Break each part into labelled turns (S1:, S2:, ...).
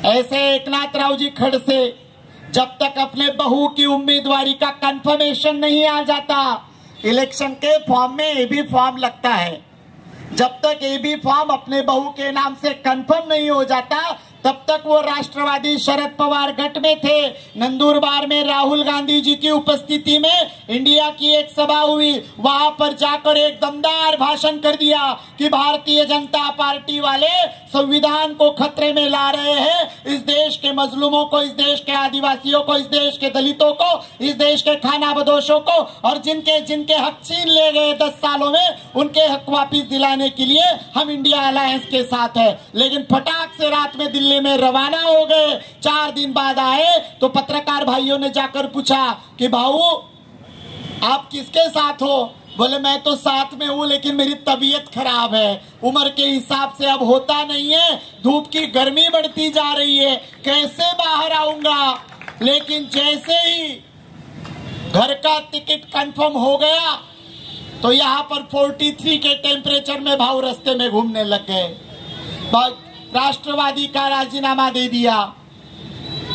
S1: ऐसे एकनाथ राव जी खड़से जब तक अपने बहू की उम्मीदवारी का कंफर्मेशन नहीं आ जाता, इलेक्शन के फॉर्म में एबी फॉर्म लगता है, जब तक एबी फॉर्म अपने बहू के नाम से कंफर्म नहीं हो जाता तब तक वो राष्ट्रवादी शरद पवार गठ में थे। नंदुरबार में राहुल गांधी जी की उपस्थिति में इंडिया की एक सभा हुई, वहां पर जाकर एक दमदार भाषण कर दिया कि भारतीय जनता पार्टी वाले संविधान को खतरे में ला रहे हैं, इस देश के मजलूमों को, इस देश के आदिवासियों को, इस देश के दलितों को, इस देश के खानाबदोशों को और जिनके जिनके हक छीन ले गए 10 सालों में, उनके हक वापिस दिलाने के लिए हम इंडिया अलायंस के साथ है। लेकिन फटाक से रात में दिल्ली में रवाना हो गए। 4 दिन बाद आए तो पत्रकार भाइयों ने जाकर पूछा कि भाऊ आप किसके साथ हो? बोले मैं तो साथ में हूं लेकिन मेरी तबीयत खराब है, उम्र के हिसाब से अब होता नहीं है, धूप की गर्मी बढ़ती जा रही है, कैसे बाहर आऊंगा। लेकिन जैसे ही घर का टिकट कंफर्म हो गया तो यहाँ पर 43 के टेम्परेचर में भाऊ रास्ते में घूमने लग गए। राष्ट्रवादी का राजीनामा दे दिया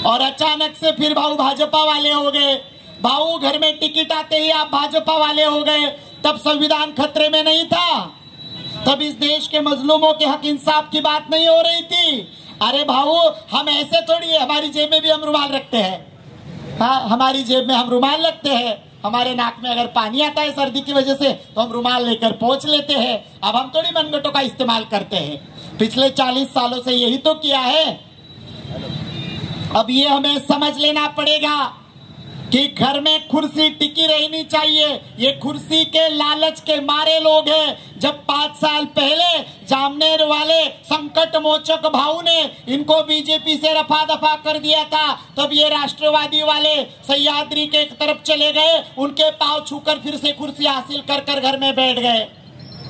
S1: और अचानक से फिर भाऊ भाजपा वाले हो गए। भाऊ घर में टिकट आते ही आप भाजपा वाले हो गए। तब संविधान खतरे में नहीं था, तब इस देश के मजलूमों के हक इंसाफ की बात नहीं हो रही थी। अरे भाऊ हम ऐसे थोड़ी है, हमारी जेब में भी हम रुमाल रखते हैं। हाँ, हमारी जेब में हम रुमाल रखते हैं, हमारे नाक में अगर पानी आता है सर्दी की वजह से तो हम रुमाल लेकर पोंछ लेते हैं। अब हम थोड़ी मनगटों का इस्तेमाल करते हैं, पिछले 40 सालों से यही तो किया है। अब ये हमें समझ लेना पड़ेगा कि घर में कुर्सी टिकी रहनी चाहिए। ये कुर्सी के लालच के मारे लोग हैं। जब 5 साल पहले जामनेर वाले संकट मोचक भाऊ ने इनको बीजेपी से रफा दफा कर दिया था, तब ये राष्ट्रवादी वाले सह्याद्री के एक तरफ चले गए, उनके पांव छूकर फिर से कुर्सी हासिल कर कर घर में बैठ गए।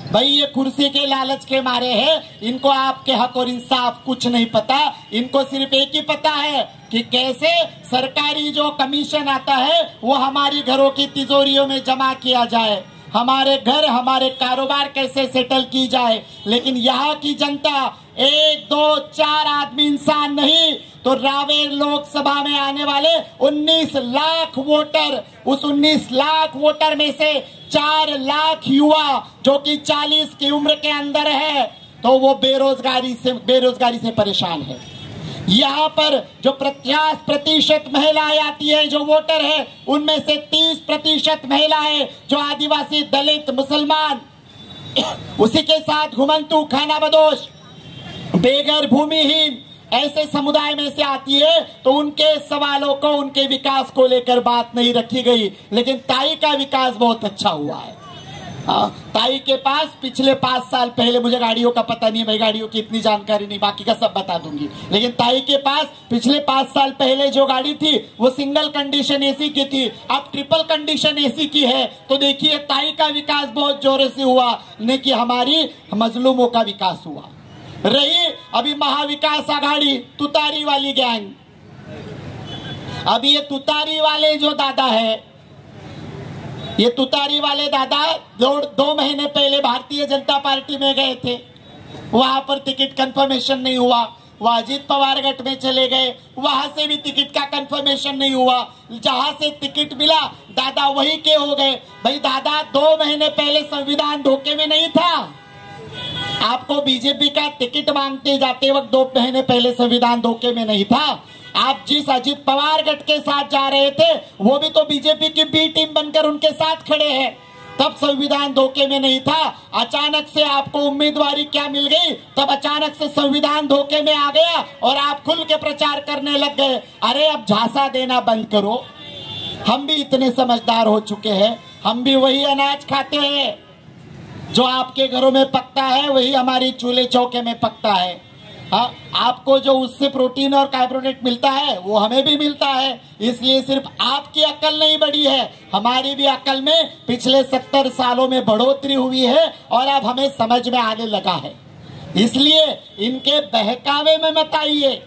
S1: भाई ये कुर्सी के लालच के मारे हैं, इनको आपके हक और इंसाफ कुछ नहीं पता। इनको सिर्फ एक ही पता है कि कैसे सरकारी जो कमीशन आता है वो हमारी घरों की तिजोरियों में जमा किया जाए, हमारे घर हमारे कारोबार कैसे सेटल की जाए। लेकिन यहाँ की जनता 1, 2, 4 आदमी इंसान नहीं तो रावेर लोकसभा में आने वाले 19 लाख वोटर, उस 19 लाख वोटर में से 4 लाख युवा जो कि 40 की उम्र के अंदर है, तो वो बेरोजगारी से परेशान है। यहाँ पर जो 50% महिलाएं आती है जो वोटर है, उनमें से 30% महिलाएं जो आदिवासी, दलित, मुसलमान, उसी के साथ घुमंतु, खानाबदोश, बेघर, भूमिहीन ऐसे समुदाय में से आती है, तो उनके सवालों को, उनके विकास को लेकर बात नहीं रखी गई। लेकिन ताई का विकास बहुत अच्छा हुआ है। ताई के पास पिछले 5 साल पहले, मुझे गाड़ियों का पता नहीं है भाई, गाड़ियों की इतनी जानकारी नहीं, बाकी का सब बता दूंगी, लेकिन ताई के पास पिछले 5 साल पहले जो गाड़ी थी वो सिंगल कंडीशन एसी की थी, अब ट्रिपल कंडीशन एसी की है। तो देखिए ताई का विकास बहुत जोरों से हुआ, नहीं कि हमारी मजलूमों का विकास हुआ। रही अभी महाविकास आघाड़ी, तुतारी वाली गैंग, अभी ये तुतारी वाले जो दादा है, ये तुतारी वाले दादा 2 महीने पहले भारतीय जनता पार्टी में गए थे, वहां पर टिकट कंफर्मेशन नहीं हुआ, वह अजीत पवार गठ में चले गए, वहां से भी टिकट का कंफर्मेशन नहीं हुआ, जहां से टिकट मिला दादा वही के हो गए। भाई दादा 2 महीने पहले संविधान धोखे में नहीं था, आपको बीजेपी का टिकट मांगते जाते वक्त 2 महीने पहले संविधान धोखे में नहीं था। आप जिस अजीत पवार गठ के साथ जा रहे थे वो भी तो बीजेपी की बी टीम बनकर उनके साथ खड़े हैं, तब संविधान धोखे में नहीं था। अचानक से आपको उम्मीदवारी क्या मिल गई, तब अचानक से संविधान धोखे में आ गया और आप खुल के प्रचार करने लग गए। अरे अब झांसा देना बंद करो, हम भी इतने समझदार हो चुके हैं, हम भी वही अनाज खाते हैं जो आपके घरों में पकता है, वही हमारी चूल्हे चौके में पकता है। हाँ, आपको जो उससे प्रोटीन और कार्बोहाइड्रेट मिलता है वो हमें भी मिलता है। इसलिए सिर्फ आपकी अकल नहीं बढ़ी है, हमारी भी अकल में पिछले 70 सालों में बढ़ोतरी हुई है और अब हमें समझ में आने लगा है। इसलिए इनके बहकावे में मत आइए।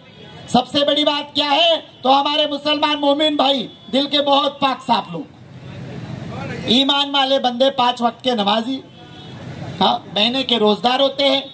S1: सबसे बड़ी बात क्या है, तो हमारे मुसलमान मोमिन भाई दिल के बहुत पाक साफ लोग, ईमान वाले बंदे, 5 वक्त के नमाजी, हाँ, महीने के रोजदार होते हैं।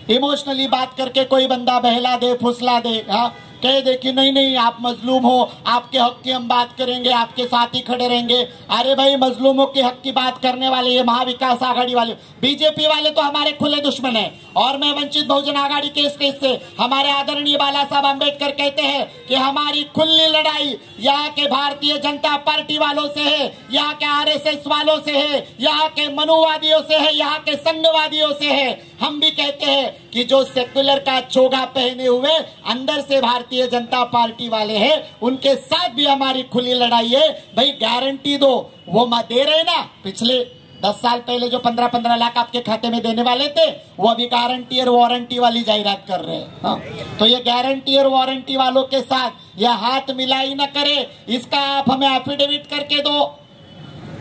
S1: इमोशनली बात करके कोई बंदा बहला दे, फुसला दे, हाँ, कह दे कि नहीं नहीं आप मजलूम हो, आपके हक की हम बात करेंगे, आपके साथ ही खड़े रहेंगे। अरे भाई, मजलूमों के हक की बात करने वाले ये महाविकास आघाड़ी वाले, बीजेपी वाले तो हमारे खुले दुश्मन है। और मैं वंचित बहुजन आघाड़ी के स्टेज से हमारे आदरणीय बाला साहब अम्बेडकर कहते हैं कि हमारी खुली लड़ाई यहाँ के भारतीय जनता पार्टी वालों से है, यहाँ के आरएसएस वालों से है, यहाँ के मनुवादियों से है, यहाँ के संघवादियों से है। हम भी कहते हैं कि जो सेक्युलर का चोगा पहने हुए अंदर से भारतीय जनता पार्टी वाले हैं, उनके साथ भी हमारी खुली लड़ाई है। भाई गारंटी दो, वो दे रहे ना, पिछले 10 साल पहले जो 15-15 लाख आपके खाते में देने वाले थे, वो अभी गारंटी और वारंटी वाली जाहिरात कर रहे हैं। हाँ। तो ये गारंटी और वारंटी वालों के साथ यह हाथ मिलाई न करे, इसका आप हमें एफिडेविट करके दो,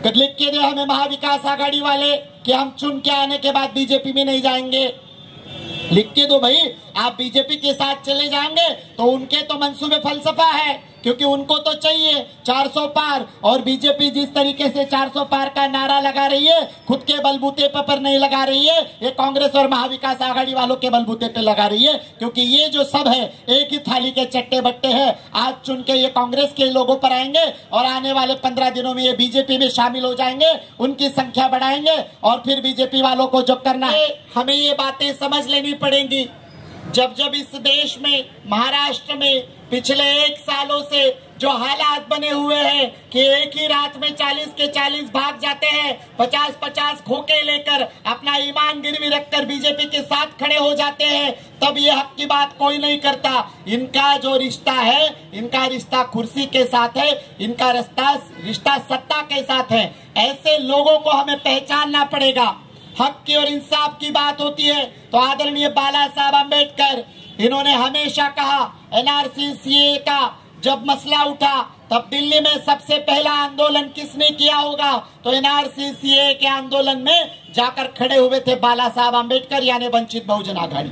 S1: लिख के दे हमें महाविकास आघाड़ी वाले कि हम चुन के आने के बाद बीजेपी में नहीं जाएंगे। लिख के दो भाई, आप बीजेपी के साथ चले जाएंगे तो उनके तो मंसूबे फलसफा है, क्योंकि उनको तो चाहिए 400 पार। और बीजेपी जिस तरीके से 400 पार का नारा लगा रही है, खुद के बलबूते पर नहीं लगा रही है, ये कांग्रेस और महाविकास आघाड़ी वालों के बलबूते पे लगा रही है। क्योंकि ये जो सब है एक ही थाली के चट्टे बट्टे हैं। आज चुन के ये कांग्रेस के लोगों पर आएंगे और आने वाले 15 दिनों में ये बीजेपी में शामिल हो जाएंगे, उनकी संख्या बढ़ाएंगे और फिर बीजेपी वालों को जो करना है, हमें ये बातें समझ लेनी पड़ेंगी। जब जब इस देश में, महाराष्ट्र में पिछले 1 सालों से जो हालात बने हुए हैं कि एक ही रात में 40 के 40 भाग जाते हैं, 50-50 खोखे लेकर अपना ईमान गिरवी रखकर बीजेपी के साथ खड़े हो जाते हैं, तब ये हक की बात कोई नहीं करता। इनका जो रिश्ता है, इनका रिश्ता कुर्सी के साथ है, इनका रिश्ता सत्ता के साथ है। ऐसे लोगों को हमें पहचानना पड़ेगा। हक की और इंसाफ की बात होती है तो आदरणीय बाला साहब अम्बेडकर, इन्होंने हमेशा कहा, एनआरसी सीए का जब मसला उठा तब दिल्ली में सबसे पहला आंदोलन किसने किया होगा, तो एनआरसी सीए के आंदोलन में जाकर खड़े हुए थे बाला साहब अम्बेडकर, यानी वंचित बहुजन आघाड़ी।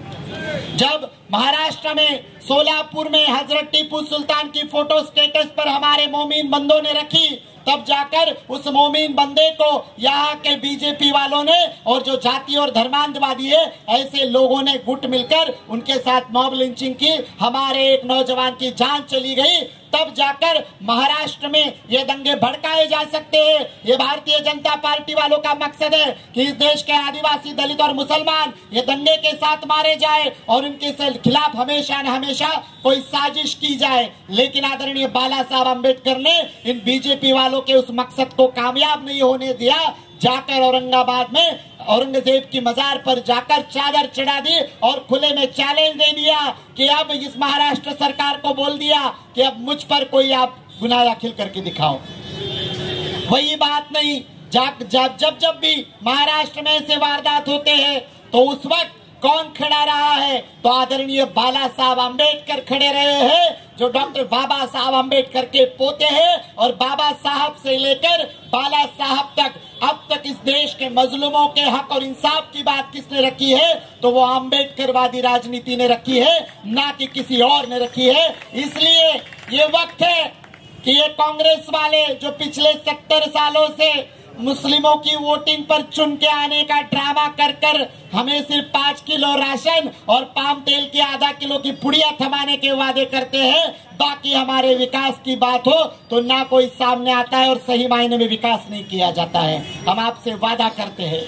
S1: जब महाराष्ट्र में सोलापुर में हजरत टीपू सुल्तान की फोटो स्टेटस पर हमारे मोमिन बंदों ने रखी, तब जाकर उस मोमिन बंदे को यहाँ के बीजेपी वालों ने और जो जाति और धर्मांधवादी है ऐसे लोगों ने गुट मिलकर उनके साथ मॉब लिंचिंग की, हमारे एक नौजवान की जान चली गई। तब जाकर महाराष्ट्र में ये दंगे भड़काए जा सकते हैं। ये भारतीय जनता पार्टी वालों का मकसद है कि इस देश के आदिवासी, दलित और मुसलमान ये दंगे के साथ मारे जाए और उनके खिलाफ हमेशा न हमेशा कोई साजिश की जाए। लेकिन आदरणीय बाला साहब अम्बेडकर ने इन बीजेपी वालों के उस मकसद को कामयाब नहीं होने दिया। जाकर औरंगाबाद में औरंगजेब की मजार पर जाकर चादर चढ़ा दी और खुले में चैलेंज दे दिया कि अब इस महाराष्ट्र सरकार को बोल दिया कि अब मुझ पर कोई आप गुनाह दाखिल करके दिखाओ। वही बात नहीं, जब भी महाराष्ट्र में ऐसे वारदात होते हैं तो उस वक्त कौन खड़ा रहा है, तो आदरणीय बाला साहब अम्बेडकर खड़े रहे हैं, जो डॉक्टर बाबा साहब अम्बेडकर के पोते हैं। और बाबा साहब से लेकर बाला साहब तक अब तक इस देश के मजलूमों के हक और इंसाफ की बात किसने रखी है, तो वो अम्बेडकरवादी राजनीति ने रखी है, ना कि किसी और ने रखी है। इसलिए ये वक्त है कि ये कांग्रेस वाले जो पिछले 70 सालों से मुस्लिमों की वोटिंग पर चुन के आने का ड्रामा कर कर हमें सिर्फ 5 किलो राशन और पाम तेल की आधा किलो की पुड़िया थमाने के वादे करते हैं, बाकी हमारे विकास की बात हो तो ना कोई सामने आता है और सही मायने में विकास नहीं किया जाता है। हम आपसे वादा करते हैं,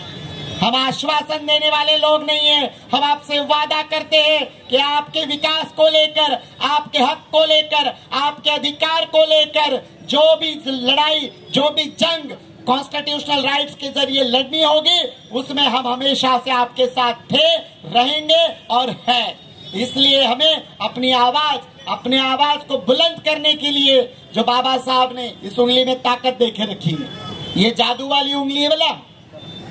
S1: हम आश्वासन देने वाले लोग नहीं है, हम आपसे वादा करते हैं कि आपके विकास को लेकर, आपके हक को लेकर, आपके अधिकार को लेकर जो भी लड़ाई, जो भी जंग कॉन्स्टिट्यूशनल राइट्स के जरिए लड़नी होगी, उसमें हम हमेशा से आपके साथ थे, रहेंगे और है। इसलिए हमें अपनी आवाज को बुलंद करने के लिए जो बाबा साहब ने इस उंगली में ताकत देके रखी है, ये जादू वाली उंगली है बोला,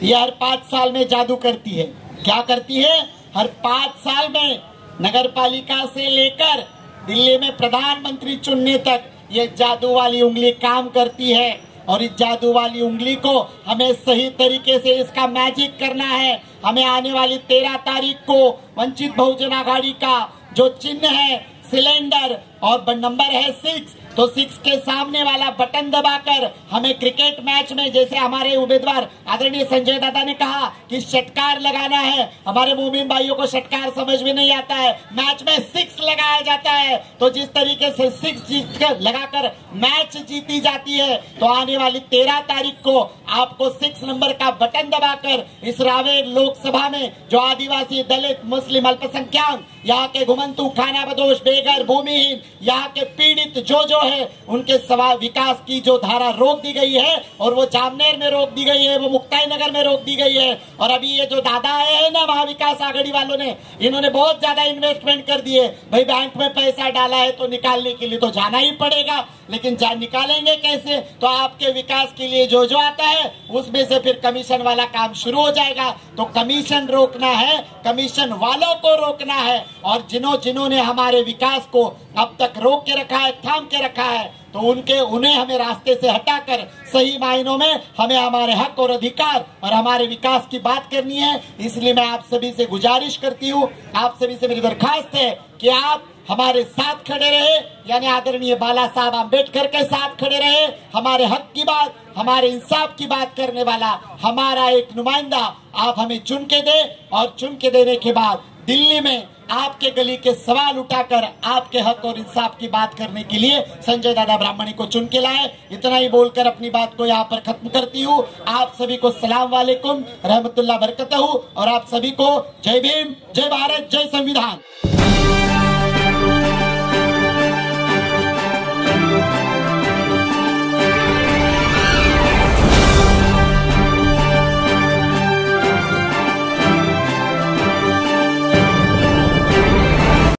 S1: ये हर 5 साल में जादू करती है। क्या करती है? हर 5 साल में नगर पालिका से लेकर दिल्ली में प्रधानमंत्री चुनने तक ये जादू वाली उंगली काम करती है। और इस जादू वाली उंगली को हमें सही तरीके से इसका मैजिक करना है। हमें आने वाली 13 तारीख को वंचित बहुजन आघाड़ी का जो चिन्ह है सिलेंडर और नंबर है 6, तो 6 के सामने वाला बटन दबाकर हमें क्रिकेट मैच में, जैसे हमारे उम्मीदवार आदरणीय संजय दादा ने कहा कि षटकार लगाना है, हमारे मोमिन भाइयों को षटकार समझ में नहीं आता है, मैच में 6 लगाया जाता है। तो जिस तरीके से 6 जीत कर लगाकर मैच जीती जाती है, तो आने वाली 13 तारीख को आपको 6 नंबर का बटन दबाकर इस रावेर लोकसभा में जो आदिवासी, दलित, मुस्लिम, अल्पसंख्यक, यहाँ के घुमंतु, खाना बदोश, बेघर, भूमिहीन, यहाँ के पीड़ित जो है उनके सवाल विकास की जो धारा रोक दी गई है, और वो जामनेर में रोक दी गई है, वो मुक्ताई नगर में रोक दी गई है। और अभी ये जो दादा आए हैं ना महाविकास आघाड़ी वालों ने, इन्होंने बहुत ज्यादा इन्वेस्टमेंट कर दिए। भाई बैंक में पैसा डाला है तो निकालने के लिए तो जाना ही पड़ेगा, लेकिन निकालेंगे कैसे? तो आपके विकास के लिए जो आता है उसमें से फिर कमीशन वाला काम शुरू हो जाएगा। तो कमीशन रोकना है, कमीशन वालों को रोकना है, और जिन्होंने हमारे विकास को अब तक रोक के रखा है, थाम के रखा है, तो उन्हें हमें रास्ते से हटाकर सही मायनों में हमें हमारे हक और अधिकार और हमारे विकास की बात करनी है। इसलिए मैं आप सभी से गुजारिश करती हूँ, आप सभी से मेरी दरखास्त है कि आप हमारे साथ खड़े रहे, यानी आदरणीय बाला साहब आम्बेडकर के साथ खड़े रहे। हमारे हक की बात, हमारे इंसाफ की बात करने वाला हमारा एक नुमाइंदा आप हमें चुन के दे, और चुन के देने के बाद दिल्ली में आपके गली के सवाल उठाकर आपके हक और इंसाफ की बात करने के लिए संजय दादा ब्राह्मणी को चुन के लाए। इतना ही बोलकर अपनी बात को यहाँ पर खत्म करती हूँ। आप सभी को सलाम वालेकुम रहमतुल्लाह बरकतहू, और आप सभी को जय भीम, जय भारत, जय संविधान।